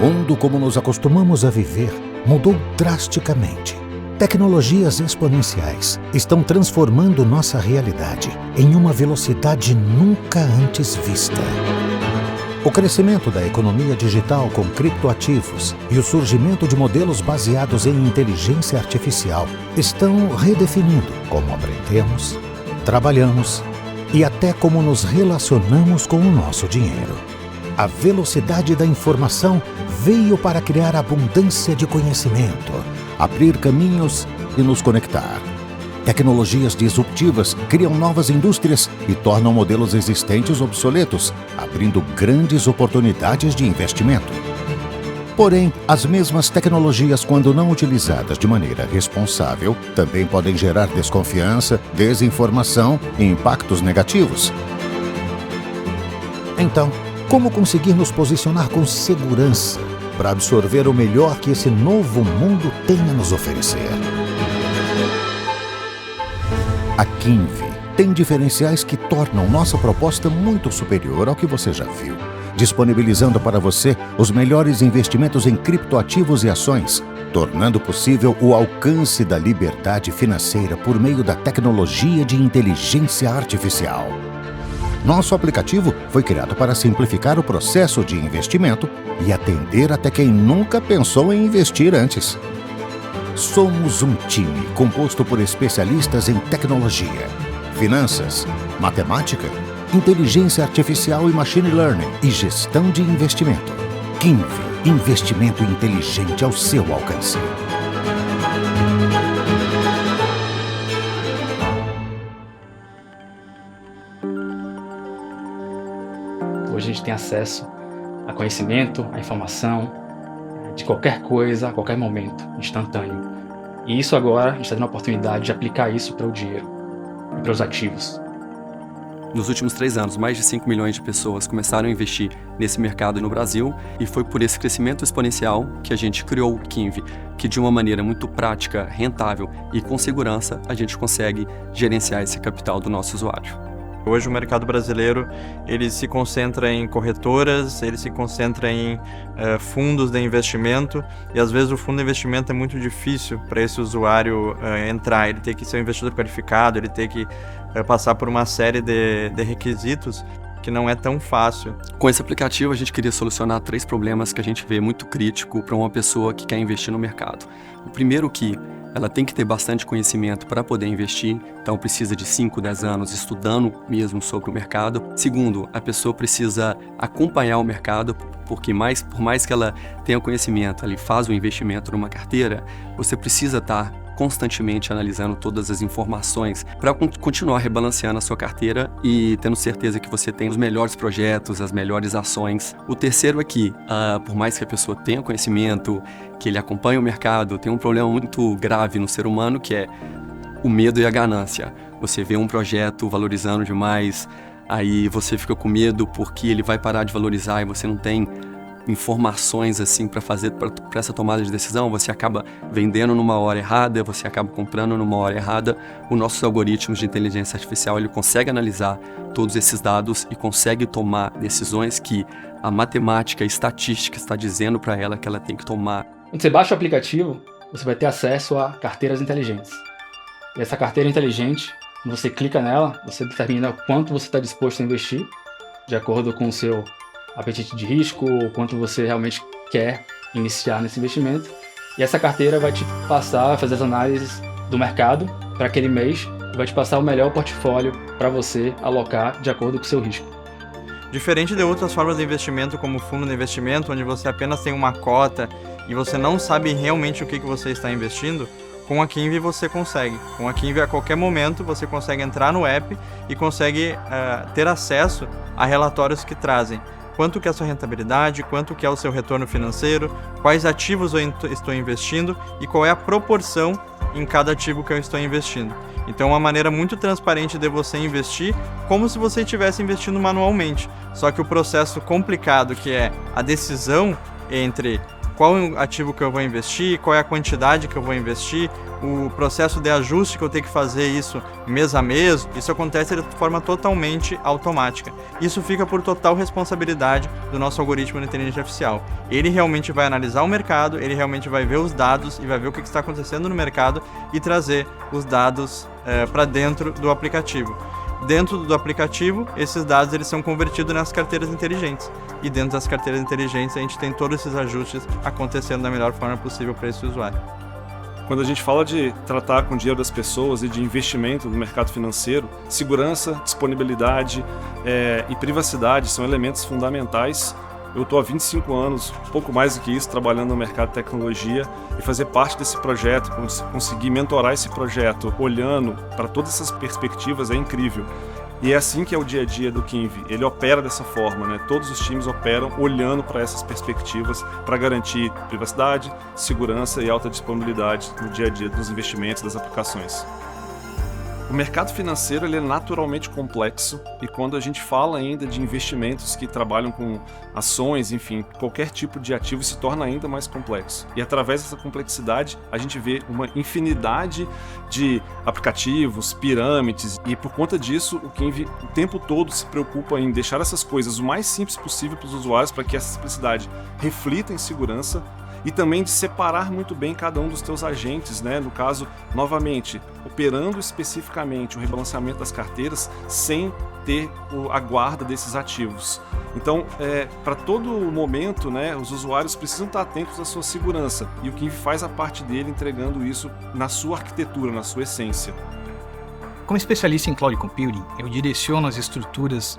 mundo como nos acostumamos a viver mudou drasticamente. Tecnologias exponenciais estão transformando nossa realidade em uma velocidade nunca antes vista. O crescimento da economia digital com criptoativos e o surgimento de modelos baseados em inteligência artificial estão redefinindo como aprendemos, trabalhamos e até como nos relacionamos com o nosso dinheiro. A velocidade da informação veio para criar abundância de conhecimento, abrir caminhos e nos conectar. Tecnologias disruptivas criam novas indústrias e tornam modelos existentes obsoletos, abrindo grandes oportunidades de investimento. Porém, as mesmas tecnologias, quando não utilizadas de maneira responsável, também podem gerar desconfiança, desinformação e impactos negativos. Então, como conseguir nos posicionar com segurança para absorver o melhor que esse novo mundo tem a nos oferecer? A Kinvi tem diferenciais que tornam nossa proposta muito superior ao que você já viu, disponibilizando para você os melhores investimentos em criptoativos e ações, tornando possível o alcance da liberdade financeira por meio da tecnologia de inteligência artificial. Nosso aplicativo foi criado para simplificar o processo de investimento e atender até quem nunca pensou em investir antes. Somos um time composto por especialistas em tecnologia, finanças, matemática, inteligência artificial e machine learning e gestão de investimento. Kinvi, investimento inteligente ao seu alcance. Hoje a gente tem acesso a conhecimento, a informação, de qualquer coisa, a qualquer momento, instantâneo. E isso agora, a gente está tendo a oportunidade de aplicar isso para o dinheiro e para os ativos. Nos últimos 3 anos, mais de 5 milhões de pessoas começaram a investir nesse mercado no Brasil e foi por esse crescimento exponencial que a gente criou o Kinvi, que de uma maneira muito prática, rentável e com segurança, a gente consegue gerenciar esse capital do nosso usuário. Hoje o mercado brasileiro ele se concentra em corretoras, ele se concentra em fundos de investimento e às vezes o fundo de investimento é muito difícil para esse usuário entrar, ele tem que ser um investidor qualificado, ele tem que passar por uma série de requisitos que não é tão fácil. Com esse aplicativo a gente queria solucionar 3 problemas que a gente vê muito crítico para uma pessoa que quer investir no mercado. O primeiro que ela tem que ter bastante conhecimento para poder investir, então precisa de 5, 10 anos estudando mesmo sobre o mercado. Segundo, a pessoa precisa acompanhar o mercado, porque por mais que ela tenha conhecimento, ela faz o investimento numa carteira, você precisa estar constantemente analisando todas as informações para continuar rebalanceando a sua carteira e tendo certeza que você tem os melhores projetos, as melhores ações. O terceiro é que, por mais que a pessoa tenha conhecimento, que ele acompanhe o mercado, tem um problema muito grave no ser humano que é o medo e a ganância. Você vê um projeto valorizando demais, aí você fica com medo porque ele vai parar de valorizar e você não tem informações assim para essa tomada de decisão, você acaba vendendo numa hora errada, você acaba comprando numa hora errada. Os nossos algoritmos de inteligência artificial, ele consegue analisar todos esses dados e consegue tomar decisões que a matemática e estatística está dizendo para ela que ela tem que tomar. Quando você baixa o aplicativo, você vai ter acesso a carteiras inteligentes. E essa carteira inteligente, quando você clica nela, você determina quanto você está disposto a investir, de acordo com o seu apetite de risco, ou quanto você realmente quer iniciar nesse investimento. E essa carteira vai te passar, vai fazer as análises do mercado para aquele mês e vai te passar o melhor portfólio para você alocar de acordo com o seu risco. Diferente de outras formas de investimento, como fundo de investimento, onde você apenas tem uma cota e você não sabe realmente o que você está investindo, com a Kinvi você consegue. Com a Kinvi, a qualquer momento, você consegue entrar no app e consegue ter acesso a relatórios que trazem quanto que é a sua rentabilidade, quanto que é o seu retorno financeiro, quais ativos eu estou investindo e qual é a proporção em cada ativo que eu estou investindo. Então é uma maneira muito transparente de você investir, como se você estivesse investindo manualmente. Só que o processo complicado, que é a decisão entre qual é o ativo que eu vou investir, qual é a quantidade que eu vou investir, o processo de ajuste que eu tenho que fazer isso mês a mês, isso acontece de forma totalmente automática. Isso fica por total responsabilidade do nosso algoritmo de inteligência artificial. Ele realmente vai analisar o mercado, ele realmente vai ver os dados e vai ver o que está acontecendo no mercado e trazer os dados para dentro do aplicativo. Dentro do aplicativo, esses dados eles são convertidos nas carteiras inteligentes. E dentro das carteiras inteligentes, a gente tem todos esses ajustes acontecendo da melhor forma possível para esse usuário. Quando a gente fala de tratar com o dinheiro das pessoas e de investimento no mercado financeiro, segurança, disponibilidade e privacidade são elementos fundamentais. Eu estou há 25 anos, pouco mais do que isso, trabalhando no mercado de tecnologia e fazer parte desse projeto, conseguir mentorar esse projeto, olhando para todas essas perspectivas é incrível. E é assim que é o dia a dia do Kinvi. Ele opera dessa forma, né? Todos os times operam olhando para essas perspectivas para garantir privacidade, segurança e alta disponibilidade no dia a dia dos investimentos, das aplicações. O mercado financeiro ele é naturalmente complexo e quando a gente fala ainda de investimentos que trabalham com ações, enfim, qualquer tipo de ativo se torna ainda mais complexo. E através dessa complexidade a gente vê uma infinidade de aplicativos, pirâmides e por conta disso o Kinvi o tempo todo se preocupa em deixar essas coisas o mais simples possível para os usuários para que essa simplicidade reflita em segurança e também de separar muito bem cada um dos teus agentes, né? No caso, novamente, operando especificamente o rebalanceamento das carteiras sem ter a guarda desses ativos. Então, para todo momento, né, os usuários precisam estar atentos à sua segurança e o Kinvi faz a parte dele entregando isso na sua arquitetura, na sua essência. Como especialista em Cloud Computing, eu direciono as estruturas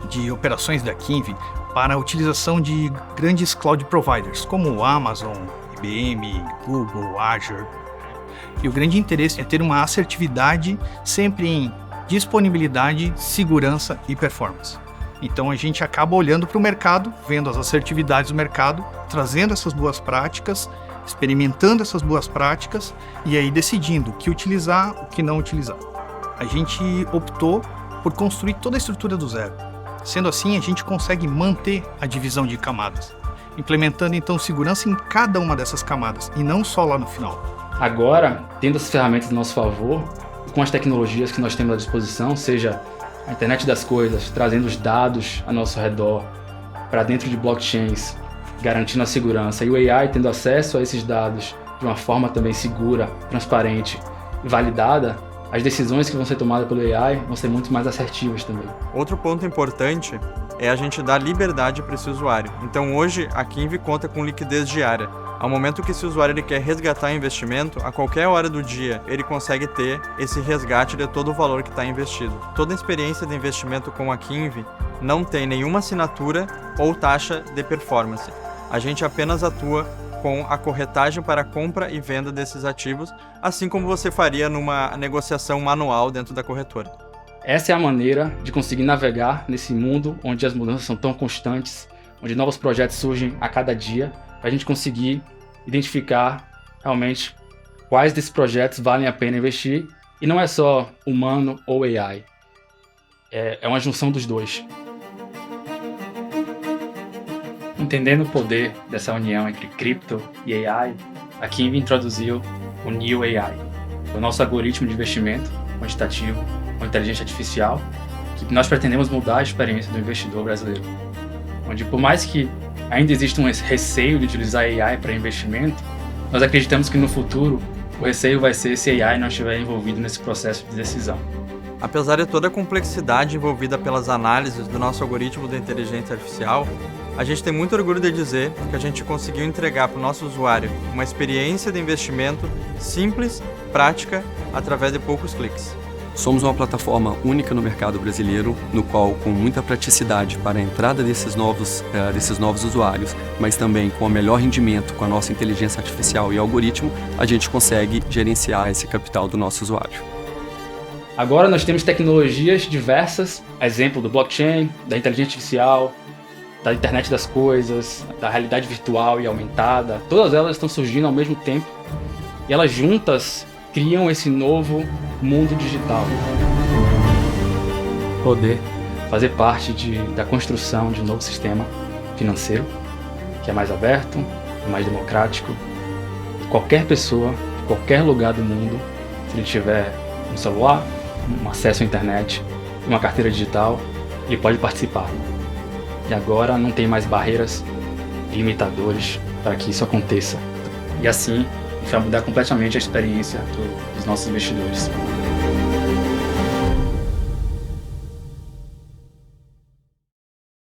de operações da Kinvi para a utilização de grandes cloud providers, como Amazon, IBM, Google, Azure. E o grande interesse é ter uma assertividade sempre em disponibilidade, segurança e performance. Então a gente acaba olhando para o mercado, vendo as assertividades do mercado, trazendo essas boas práticas, experimentando essas boas práticas e aí decidindo o que utilizar, o que não utilizar. A gente optou por construir toda a estrutura do zero. Sendo assim, a gente consegue manter a divisão de camadas, implementando então segurança em cada uma dessas camadas e não só lá no final. Agora, tendo as ferramentas a nosso favor, com as tecnologias que nós temos à disposição, seja a internet das coisas, trazendo os dados a nosso redor para dentro de blockchains, garantindo a segurança, e o AI tendo acesso a esses dados de uma forma também segura, transparente e validada, as decisões que vão ser tomadas pelo AI vão ser muito mais assertivas também. Outro ponto importante é a gente dar liberdade para esse usuário. Então hoje a Kinvi conta com liquidez diária. Ao momento que esse usuário ele quer resgatar investimento, a qualquer hora do dia ele consegue ter esse resgate de todo o valor que está investido. Toda a experiência de investimento com a Kinvi não tem nenhuma assinatura ou taxa de performance. A gente apenas atua com a corretagem para compra e venda desses ativos, assim como você faria numa negociação manual dentro da corretora. Essa é a maneira de conseguir navegar nesse mundo onde as mudanças são tão constantes, onde novos projetos surgem a cada dia, para a gente conseguir identificar realmente quais desses projetos valem a pena investir, e não é só humano ou AI, é uma junção dos dois. Entendendo o poder dessa união entre cripto e AI, a Kinvi introduziu o New AI, o nosso algoritmo de investimento quantitativo com inteligência artificial, que nós pretendemos mudar a experiência do investidor brasileiro. Onde, por mais que ainda exista um receio de utilizar AI para investimento, nós acreditamos que no futuro o receio vai ser se a AI não estiver envolvido nesse processo de decisão. Apesar de toda a complexidade envolvida pelas análises do nosso algoritmo de inteligência artificial, a gente tem muito orgulho de dizer que a gente conseguiu entregar para o nosso usuário uma experiência de investimento simples, prática, através de poucos cliques. Somos uma plataforma única no mercado brasileiro, no qual, com muita praticidade para a entrada desses novos usuários, mas também com o melhor rendimento com a nossa inteligência artificial e algoritmo, a gente consegue gerenciar esse capital do nosso usuário. Agora nós temos tecnologias diversas, exemplo do blockchain, da inteligência artificial, da internet das coisas, da realidade virtual e aumentada. Todas elas estão surgindo ao mesmo tempo e elas juntas criam esse novo mundo digital. Poder fazer parte da construção de um novo sistema financeiro que é mais aberto, mais democrático. Qualquer pessoa, de qualquer lugar do mundo, se ele tiver um celular, um acesso à internet, uma carteira digital, ele pode participar. E agora não tem mais barreiras e limitadores para que isso aconteça. E assim, a gente vai mudar completamente a experiência dos nossos investidores.